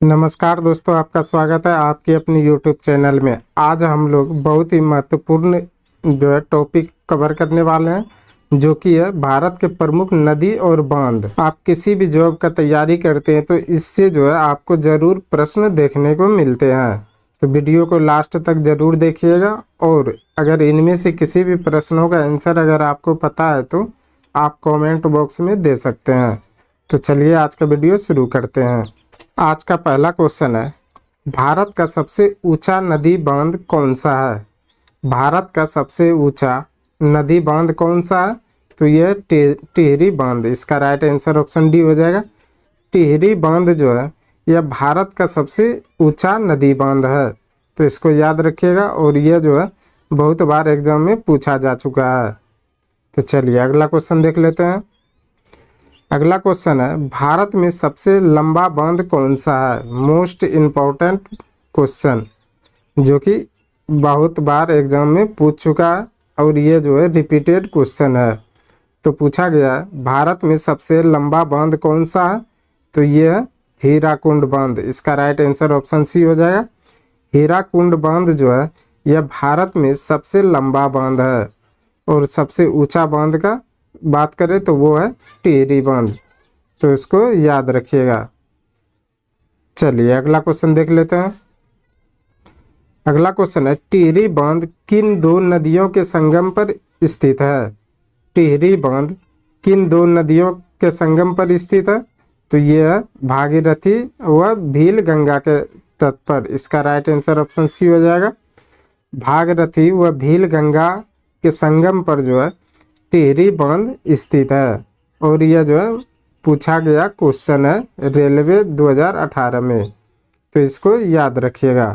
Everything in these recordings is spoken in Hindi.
नमस्कार दोस्तों, आपका स्वागत है आपके अपने YouTube चैनल में। आज हम लोग बहुत ही महत्वपूर्ण टॉपिक कवर करने वाले हैं, जो कि है भारत के प्रमुख नदी और बांध। आप किसी भी जॉब का तैयारी करते हैं तो इससे आपको ज़रूर प्रश्न देखने को मिलते हैं। तो वीडियो को लास्ट तक ज़रूर देखिएगा, और अगर इनमें से किसी भी प्रश्नों का आंसर अगर आपको पता है तो आप कॉमेंट बॉक्स में दे सकते हैं। तो चलिए आज का वीडियो शुरू करते हैं। आज का पहला क्वेश्चन है, भारत का सबसे ऊंचा नदी बांध कौन सा है? भारत का सबसे ऊंचा नदी बांध कौन सा है? तो यह टिहरी बांध। इसका राइट आंसर ऑप्शन डी हो जाएगा। टिहरी बांध यह भारत का सबसे ऊंचा नदी बांध है। तो इसको याद रखिएगा, और यह बहुत बार एग्जाम में पूछा जा चुका है। तो चलिए अगला क्वेश्चन देख लेते हैं। अगला क्वेश्चन है, भारत में सबसे लंबा बांध कौन सा है? मोस्ट इम्पोर्टेंट क्वेश्चन, जो कि बहुत बार एग्जाम में पूछ चुका है, और ये रिपीटेड क्वेश्चन है। तो पूछा गया है भारत में सबसे लंबा बांध कौन सा है? तो ये है हीराकुंड बांध। इसका राइट आंसर ऑप्शन सी हो जाएगा। हीराकुंड बांध यह भारत में सबसे लंबा बांध है। और सबसे ऊंचा बांध का बात करें तो वो है टिहरी बांध। तो इसको याद रखिएगा। चलिए अगला क्वेश्चन देख लेते हैं। अगला क्वेश्चन है, टिहरी बांध किन दो नदियों के संगम पर स्थित है? टिहरी बांध किन दो नदियों के संगम पर स्थित है? तो यह है भागीरथी व भील गंगा के तट पर। इसका राइट आंसर ऑप्शन सी हो जाएगा। भागीरथी व भील गंगा के संगम पर टिहरी बांध स्थित है। और यह पूछा गया क्वेश्चन है रेलवे 2018 में। तो इसको याद रखिएगा।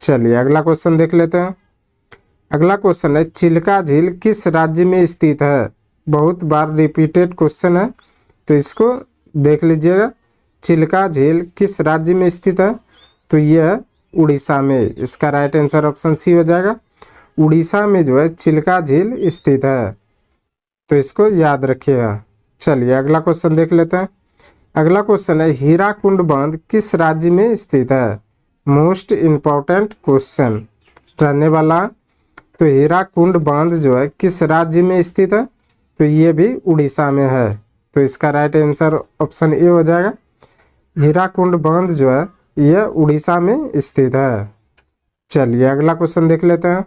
चलिए अगला क्वेश्चन देख लेते हैं। अगला क्वेश्चन है, चिल्का झील किस राज्य में स्थित है? बहुत बार रिपीटेड क्वेश्चन है, तो इसको देख लीजिएगा। चिल्का झील किस राज्य में स्थित है? तो यह उड़ीसा में। इसका राइट आंसर ऑप्शन सी हो जाएगा। उड़ीसा में चिल्का झील स्थित है। तो इसको याद रखिएगा। चलिए अगला क्वेश्चन देख लेते हैं। अगला क्वेश्चन है, हीराकुंड बांध किस राज्य में स्थित है? मोस्ट इम्पोर्टेंट क्वेश्चन रहने वाला। तो हीराकुंड बांध किस राज्य में स्थित है? तो ये भी उड़ीसा में है। तो इसका राइट आंसर ऑप्शन ए हो जाएगा। हीराकुंड बांध यह उड़ीसा में स्थित है। चलिए अगला क्वेश्चन देख लेते हैं।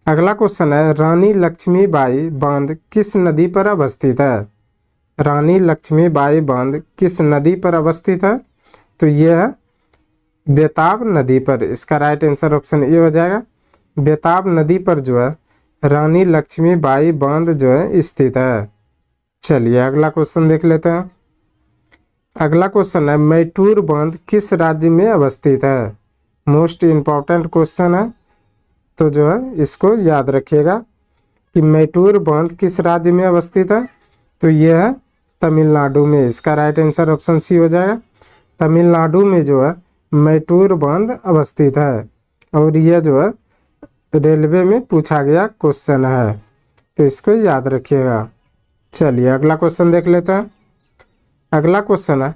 अगला क्वेश्चन है, रानी लक्ष्मीबाई बांध किस नदी पर अवस्थित है? रानी लक्ष्मीबाई बांध किस नदी पर अवस्थित है? तो यह है बेताब नदी पर। इसका राइट आंसर ऑप्शन ए हो जाएगा। बेताब नदी पर रानी लक्ष्मीबाई बांध स्थित है। चलिए अगला क्वेश्चन देख लेते हैं। अगला क्वेश्चन है, मैटूर बांध किस राज्य में अवस्थित है? मोस्ट इम्पोर्टेंट क्वेश्चन है। तो इसको याद रखिएगा कि मैटूर बांध किस राज्य में अवस्थित है? तो यह है तमिलनाडु में। इसका राइट आंसर ऑप्शन सी हो जाएगा। तमिलनाडु में मैटूर बांध अवस्थित है। और यह रेलवे में पूछा गया क्वेश्चन है। तो इसको याद रखिएगा। चलिए अगला क्वेश्चन देख लेते हैं। अगला क्वेश्चन है,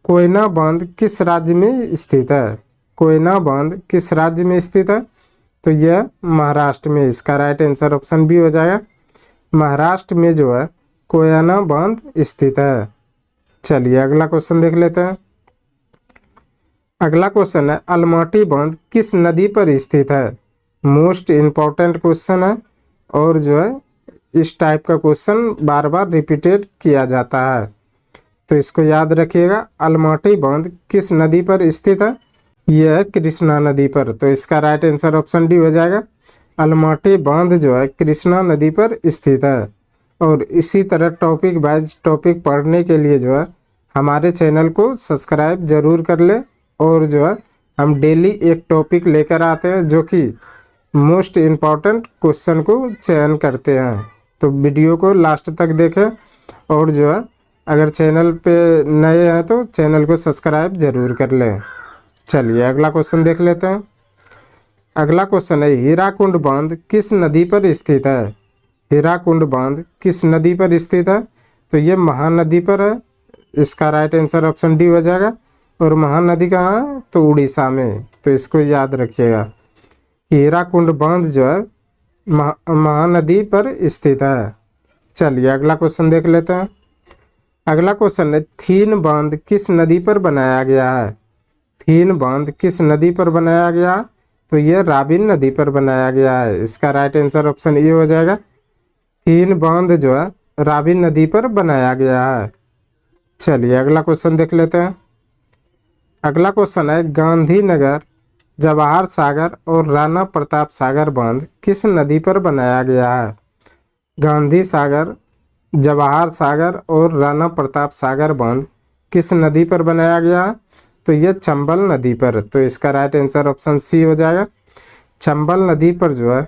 कोयना बांध किस राज्य में स्थित है? कोयना बांध किस राज्य में स्थित है? तो यह महाराष्ट्र में। इसका राइट आंसर ऑप्शन बी हो जाएगा। महाराष्ट्र में कोयना बांध स्थित है। चलिए अगला क्वेश्चन देख लेते हैं। अगला क्वेश्चन है, अलमाटी बांध किस नदी पर स्थित है? मोस्ट इम्पोर्टेंट क्वेश्चन है, और इस टाइप का क्वेश्चन बार बार रिपीटेड किया जाता है। तो इसको याद रखिएगा। अलमाटी बांध किस नदी पर स्थित है? यह है कृष्णा नदी पर। तो इसका राइट आंसर ऑप्शन डी हो जाएगा। अलमाटी बांध कृष्णा नदी पर स्थित है। और इसी तरह टॉपिक वाइज टॉपिक पढ़ने के लिए हमारे चैनल को सब्सक्राइब जरूर कर ले। और हम डेली एक टॉपिक लेकर आते हैं, जो कि मोस्ट इम्पॉर्टेंट क्वेश्चन को चयन करते हैं। तो वीडियो को लास्ट तक देखें, और अगर चैनल पे नए हैं तो चैनल को सब्सक्राइब जरूर कर लें। चलिए अगला क्वेश्चन देख लेते हैं। अगला क्वेश्चन है, हीराकुंड बांध किस नदी पर स्थित है? हीराकुंड बांध किस नदी पर स्थित है? तो ये महानदी पर है। इसका राइट आंसर ऑप्शन डी हो जाएगा। और महानदी कहाँ, तो उड़ीसा में। तो इसको याद रखिएगा। हीराकुंड बांध जो है महानदी पर स्थित है। चलिए अगला क्वेश्चन देख लेते हैं। अगला क्वेश्चन है, थीन बांध किस नदी पर बनाया गया है? थीन बांध किस नदी पर बनाया गया? तो यह रावी नदी पर बनाया गया है। इसका राइट आंसर ऑप्शन ए हो जाएगा। थीन बांध जो है रावी नदी पर बनाया गया है। चलिए अगला क्वेश्चन देख लेते हैं। अगला क्वेश्चन है, गांधीनगर, जवाहर सागर और राणा प्रताप सागर बांध किस नदी पर बनाया गया है? गांधी सागर, जवाहर सागर और राणा प्रताप सागर बांध किस नदी पर बनाया गया? तो यह चंबल नदी पर। तो इसका राइट आंसर ऑप्शन सी हो जाएगा। चंबल नदी पर जो है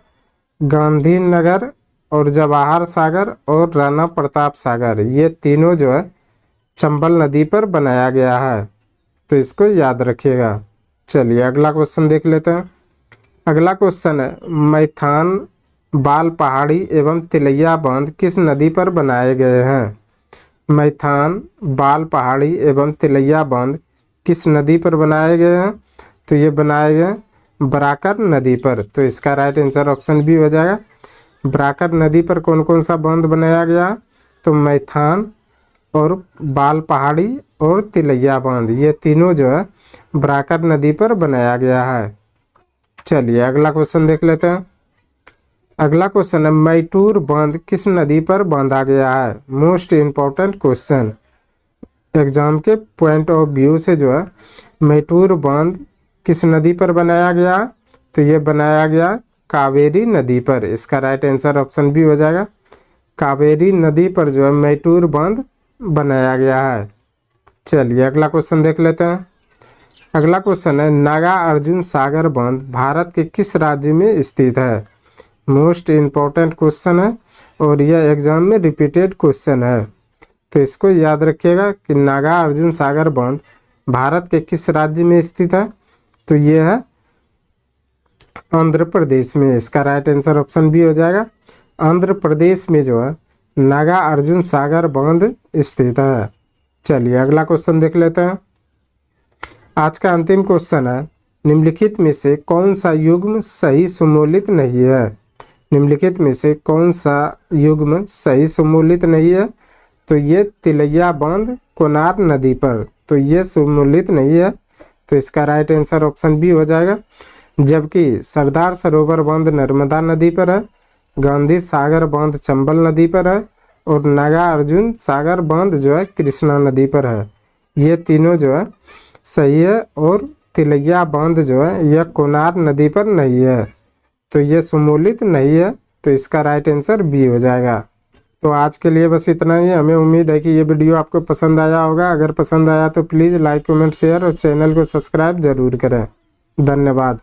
गांधीनगर और जवाहर सागर और राणा प्रताप सागर, ये तीनों जो है चंबल नदी पर बनाया गया है। तो इसको याद रखिएगा। चलिए अगला क्वेश्चन देख लेते हैं। अगला क्वेश्चन है, मैथान, बाल पहाड़ी एवं तिलैया बांध किस नदी पर बनाए गए हैं? मैथान, बाल पहाड़ी एवं तिलैया बांध किस नदी पर बनाए गए हैं? तो ये बनाए गए बराकर नदी पर। तो इसका राइट आंसर ऑप्शन बी हो जाएगा। बराकर नदी पर कौन कौन सा बांध बनाया गया? तो मैथान और बाल पहाड़ी और तिलैया बांध, ये तीनों जो है बराकर नदी पर बनाया गया है। चलिए अगला क्वेश्चन देख लेते हैं। अगला क्वेश्चन है, मैटूर बांध किस नदी पर बांधा गया है? मोस्ट इम्पोर्टेंट क्वेश्चन, एग्जाम के पॉइंट ऑफ व्यू से जो है मैटूर बांध किस नदी पर बनाया गया? तो ये बनाया गया कावेरी नदी पर। इसका राइट आंसर ऑप्शन बी हो जाएगा। कावेरी नदी पर जो है मैटूर बांध बनाया गया है। चलिए अगला क्वेश्चन देख लेते हैं। अगला क्वेश्चन है, नागा अर्जुन सागर बांध भारत के किस राज्य में स्थित है? मोस्ट इम्पोर्टेंट क्वेश्चन है और यह एग्जाम में रिपीटेड क्वेश्चन है। तो इसको याद रखिएगा कि नागा अर्जुन सागर बांध भारत के किस राज्य में स्थित है? तो यह है आंध्र प्रदेश में। इसका राइट आंसर ऑप्शन बी हो जाएगा। आंध्र प्रदेश में जो है नागा अर्जुन सागर बांध स्थित है। चलिए अगला क्वेश्चन देख लेते हैं। आज का अंतिम क्वेश्चन है, निम्नलिखित में से कौन सा युग्म सही सुमूलित नहीं है? निम्नलिखित में से कौन सा युग्म सही सुमूलित नहीं है? तो ये तिलैया बांध कोनार नदी पर, तो ये सुमूलित नहीं है। तो इसका राइट आंसर ऑप्शन बी हो जाएगा। जबकि सरदार सरोवर बांध नर्मदा नदी पर है, गांधी सागर बांध चंबल नदी पर है और नागा अर्जुन सागर बांध जो है कृष्णा नदी पर है। ये तीनों जो है सही है और तिलैया बांध जो है यह कोनार नदी पर नहीं है। तो ये सुमूलित नहीं है। तो इसका राइट आंसर बी हो जाएगा। तो आज के लिए बस इतना ही। हमें उम्मीद है कि ये वीडियो आपको पसंद आया होगा। अगर पसंद आया तो प्लीज़ लाइक, कमेंट, शेयर और चैनल को सब्सक्राइब ज़रूर करें। धन्यवाद।